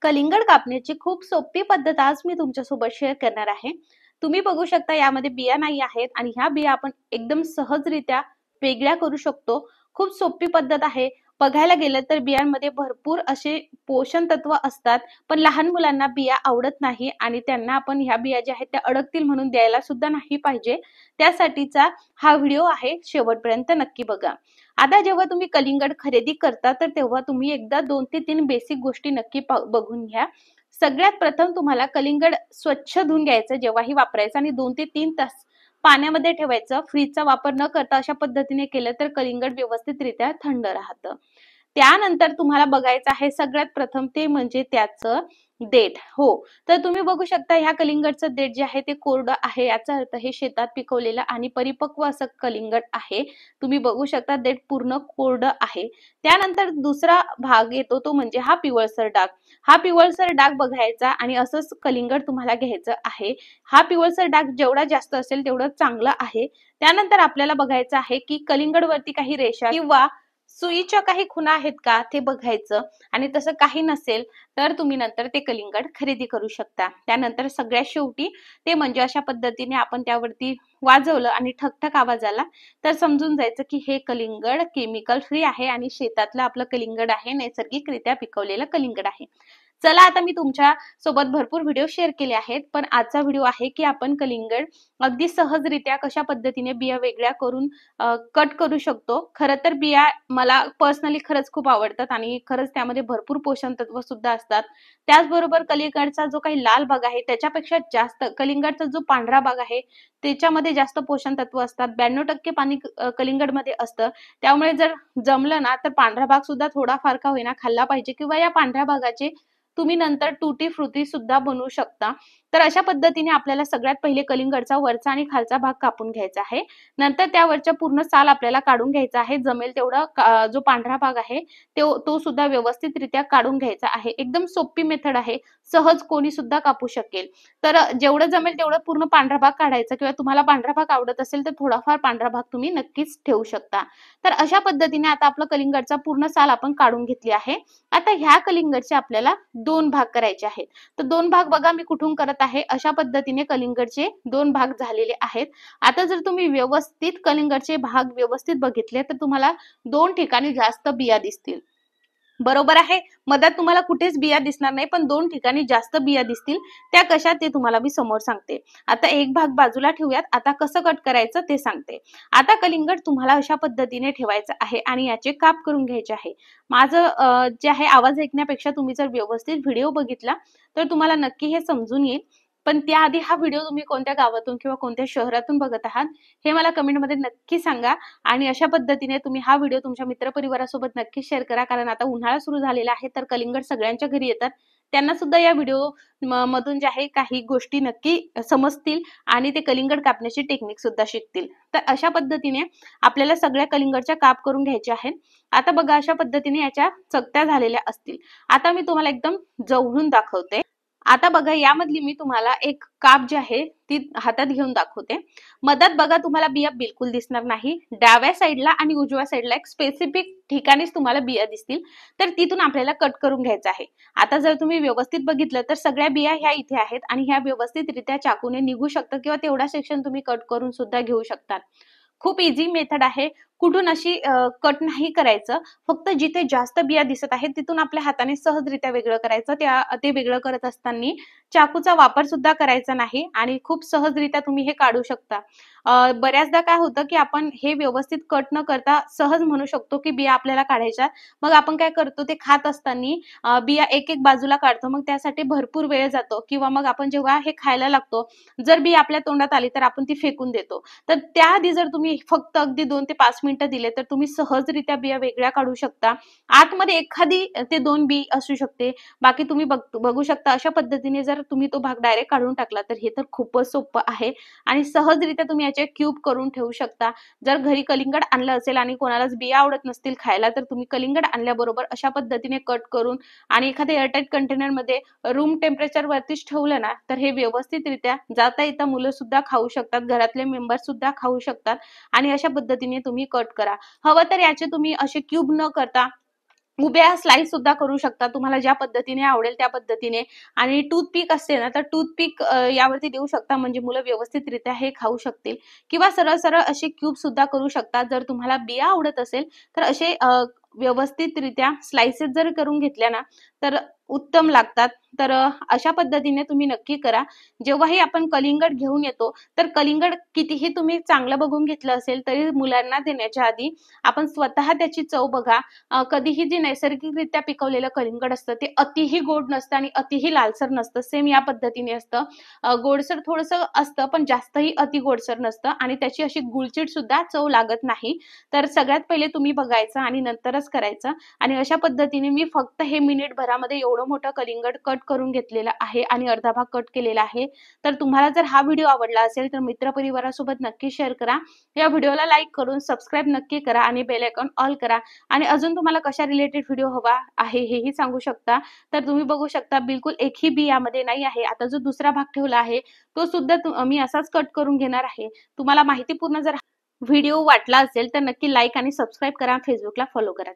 कलिंगड कापण्याची खूप सोपी पद्धत आज मी तुमच्यासोबत शेअर करणार आहे. तुम्ही बघू शकता यामध्ये बिया नाही आहेत आणि ह्या बिया आपण एकदम सहजरित्या वेगळ्या करू शकतो. खूप सोपी पद्धत आहे. बघायला गेलं तर बियांमध्ये भरपूर असे पोषण तत्व असतात, पण लहान मुलांना बिया आवडत नाही आणि त्यांना आपण ह्या बिया ज्या आहेत त्या अडकतील म्हणून द्यायला सुद्धा नाही पाहिजे. त्यासाठीचा हा व्हिडिओ आहे, शेवटपर्यंत नक्की बघा. आता जेव्हा तुम्ही कलिंगड खरेदी करता तर तेव्हा तुम्ही एकदा 2 ते 3 बेसिक गोष्टी नक्की बघून घ्या. सगळ्यात प्रथम तुम्हाला कलिंगड स्वच्छ धुवून घ्यायचं, जेव्हाही वापरायचं आणि 2 ते 3 तास पाण्यामध्ये ठेवायचं. फ्रीजचा वापर न करता अशा पद्धतीने केलं तर कलिंगड व्यवस्थितरित्या थंड राहतं. त्यानंतर तुम्हाला बघायचं आहे सगळ्यात प्रथम ते म्हणजे त्याचं देठ. हो, तर तुम्ही बघू शकता ह्या कलिंगडचं देठ जे आहे ते कोरडं आहे. याचा अर्थ हे शेतात पिकवलेलं आणि परिपक्व असं कलिंगड आहे. तुम्ही बघू शकता देठ पूर्ण कोरडं आहे. त्यानंतर दुसरा भाग येतो तो म्हणजे हा पिवळसर डाग. हा पिवळसर डाग बघायचा आणि असंच कलिंगड तुम्हाला घ्यायचं आहे. हा पिवळसर डाग जेवढा जास्त असेल तेवढं चांगलं आहे. त्यानंतर आपल्याला बघायचं आहे की कलिंगडवरती काही रेषा किंवा सुईच्या काही खुणा आहेत का ते बघायचं आणि तसं काही नसेल तर तुम्ही नंतर ते कलिंगड खरेदी करू शकता. त्यानंतर सगळ्यात शेवटी ते म्हणजे अशा पद्धतीने आपण त्यावरती वाजवलं आणि ठकठक आवाज आला तर समजून जायचं की हे कलिंगड केमिकल फ्री आहे आणि शेतातलं आपलं कलिंगड आहे, नैसर्गिकरित्या पिकवलेलं कलिंगड आहे. चला, आता मी तुमच्या सोबत भरपूर व्हिडिओ शेअर केले आहेत, पण आजचा व्हिडिओ आहे की आपण कलिंगड अगदी सहजरित्या कशा पद्धतीने बिया वेगळ्या करून कट करू शकतो. खरं तर बिया मला पर्सनली खरंच खूप आवडतात आणि खरंच त्यामध्ये भरपूर पोषण तत्व सुद्धा असतात. त्याचबरोबर कलिंगडचा जो काही लाल भाग आहे त्याच्यापेक्षा जास्त कलिंगडचा जो पांढरा भाग आहे त्याच्यामध्ये जास्त पोषण तत्व असतात. 92% पाणी कलिंगडमध्ये असतं. त्यामुळे जर जमलं ना तर पांढरा भाग सुद्धा थोडाफार का होईना खाल्ला पाहिजे किंवा या पांढऱ्या भागाचे तुम्ही नंतर टुटी फ्रुटी सुद्धा बनवू शकता. तर अशा पद्धतीने आपल्याला सगळ्यात पहिले कलिंगडचा वरचा आणि खालचा भाग कापून घ्यायचा आहे. नंतर त्यावरच्या पूर्ण साल आपल्याला काढून घ्यायचा आहे. जमेल तेवढा जो पांढरा भाग आहे तो सुद्धा व्यवस्थितरित्या काढून घ्यायचा आहे. एकदम सोपी मेथड आहे. सहज कोणी सुद्धा कापू शकेल. तर जेवढं जमेल तेवढं पूर्ण पांढरा भाग काढायचा किंवा तुम्हाला पांढरा भाग आवडत असेल तर थोडाफार पांढरा भाग तुम्ही नक्कीच ठेवू शकता. तर अशा पद्धतीने आता आपलं कलिंगडचा पूर्ण साल आपण काढून घेतली आहे. आता ह्या कलिंगडचे आपल्याला 2 भाग करायचे आहेत. तर 2 भाग बघा मी कुठून करत आहे. अशा पद्धतीने कलिंगडचे 2 भाग झालेले आहेत. आता जर तुम्ही व्यवस्थित कलिंगडचे भाग व्यवस्थित बघितले तर तुम्हाला 2 ठिकाणी जास्त बिया दिसतील. बरोबर आहे. मधात तुम्हाला कुठेच बिया दिसणार नाही, पण 2 ठिकाणी जास्त बिया दिसतील. त्या कशा ते तुम्हाला मी समोर सांगते. आता एक भाग बाजूला ठेवूयात. आता कसं कट करायचं ते सांगते. आता कलिंगड तुम्हाला अशा पद्धतीने ठेवायचं आहे आणि याचे काप करून घ्यायचे आहे. माझं जे आहे आवाज ऐकण्यापेक्षा तुम्ही जर व्यवस्थित व्हिडिओ बघितला तर तुम्हाला नक्की हे समजून येईल. पण त्याआधी हा व्हिडिओ तुम्ही कोणत्या गावातून किंवा कोणत्या शहरातून बघत आहात हे मला कमेंटमध्ये नक्की सांगा. आणि अशा पद्धतीने तुम्ही हा व्हिडिओ तुमच्या मित्रपरिवारासोबत नक्की शेअर करा, कारण आता उन्हाळा सुरू झालेला आहे तर कलिंगड सगळ्यांच्या घरी येतात. त्यांना सुद्धा या व्हिडिओ मधून जे आहे काही गोष्टी नक्की समजतील आणि ते कलिंगड कापण्याची टेक्निक सुद्धा शिकतील. तर अशा पद्धतीने आपल्याला सगळ्या कलिंगडच्या काप करून घ्यायचे आहेत. आता बघा अशा पद्धतीने याच्या चकत्या झालेल्या असतील. आता मी तुम्हाला एकदम जवळून दाखवते. आता बघा यामधली मी तुम्हाला एक काप जी आहे ती हातात घेऊन दाखवते. मधात बघा तुम्हाला बिया बिलकुल दिसणार नाही. डाव्या साईडला आणि उजव्या साईडला एक स्पेसिफिक ठिकाणीच तुम्हाला बिया दिसतील. तर तिथून आपल्याला कट करून घ्यायचं आहे. आता जर तुम्ही व्यवस्थित बघितलं तर सगळ्या बिया ह्या इथे आहेत आणि ह्या व्यवस्थितरित्या चाकूने निघू शकतात किंवा तेवढा सेक्शन तुम्ही कट करून सुद्धा घेऊ शकतात. खूप इझी मेथड आहे. कुठून अशी कट नाही करायचं. फक्त जिथे जास्त बिया दिसत आहेत तिथून आपल्या हाताने सहजरित्या वेगळं करायचं. ते वेगळं करत असताना चाकूचा वापर सुद्धा करायचा नाही आणि खूप सहजरित्या तुम्ही हे काढू शकता. बऱ्याचदा काय होतं की आपण हे व्यवस्थित कट न करता सहज म्हणू शकतो की बिया आपल्याला काढायच्या. मग आपण काय करतो ते खात असताना बिया एक एक बाजूला काढतो. मग त्यासाठी भरपूर वेळ जातो किंवा मग आपण जेव्हा हे खायला लागतो जर बी आपल्या तोंडात आली तर आपण ती फेकून देतो. तर त्याआधी जर तुम्ही फक्त अगदी 2 ते 5 मिनिटं दिले तर तुम्ही सहजरित्या बिया वेगळ्या काढू शकता. आतमध्ये एखादी ते 2 बी असू शकते. बाकी तुम्ही बघू शकता. अशा पद्धतीने जर तुम्ही तो भाग डायरेक्ट काढून टाकला तर हे तर खूपच सोपं आहे आणि सहजरित्या तुम्ही याचे क्यूब करून ठेवू शकता. जर घरी कलिंगड आणलं असेल आणि कोणालाच बिया आवडत नसतील खायला तर तुम्ही कलिंगड आणल्याबरोबर अशा पद्धतीने कट करून आणि एखाद्या एअरटाईट कंटेनरमध्ये रूम टेम्परेचर वरतीच ठेवलं ना तर हे व्यवस्थितरित्या जाता येता मुलं सुद्धा खाऊ शकतात. घरातले मेंबर सुद्धा खाऊ शकतात आणि अशा पद्धतीने तुम्ही कट करा. हवं तर याचे तुम्ही असे क्यूब न करता उभ्या स्लाइस सुद्धा करू शकता, तुम्हाला ज्या पद्धतीने आवडेल त्या पद्धतीने. आणि टूथपिक असते ना, तर टूथपिक यावरती देऊ शकता, म्हणजे मुलं व्यवस्थितरित्या हे खाऊ शकतील. किंवा सरळ सरळ असे क्यूब सुद्धा करू शकता. जर तुम्हाला बिया आवडत असेल तर असे व्यवस्थितरित्या स्लाइसेस जर करून घेतल्या ना तर उत्तम लागतात. तर अशा पद्धतीने तुम्ही नक्की करा. जेव्हाही आपण कलिंगड घेऊन येतो तर कलिंगड कितीही तुम्ही चांगलं बघून घेतलं असेल तरी मुलांना देण्याच्या आधी आपण स्वतः त्याची चव बघा. कधीही जे नैसर्गिकरित्या पिकवलेलं कलिंगड असतं ते अतिही गोड नसतं आणि अतिही लालसर नसतं. सेम या पद्धतीने असतं. गोडसर थोडंसं असतं पण जास्तही अति गोडसर नसतं आणि त्याची अशी गुळचिट सुद्धा चव लागत नाही. तर सगळ्यात पहिले तुम्ही बघायचं आणि नंतरच करायचं. आणि अशा पद्धतीने मी फक्त हे मिनिटभरामध्ये एवढं मोठं कलिंगड कट करून घेतलेलं आहे आणि अर्धा भाग कट केलेला आहे. तर तुम्हाला जर हा व्हिडिओ आवडला असेल तर मित्रपरिवारासोबत नक्की शेअर करा. या व्हिडिओला लाईक करून सबस्क्राईब नक्की करा आणि बेल आयकॉन ऑल करा. आणि अजून तुम्हाला कशा रिलेटेड व्हिडिओ हवा आहे हेही सांगू शकता. तर तुम्ही बघू शकता बिलकुल एकही बी यामध्ये नाही आहे. आता जो दुसरा भाग ठेवला आहे तो सुद्धा मी असाच कट करून घेणार आहे. तुम्हाला माहितीपूर्ण जर व्हिडिओ वाटला असेल तर नक्की लाईक आणि सबस्क्राईब करा. फेसबुकला फॉलो करा.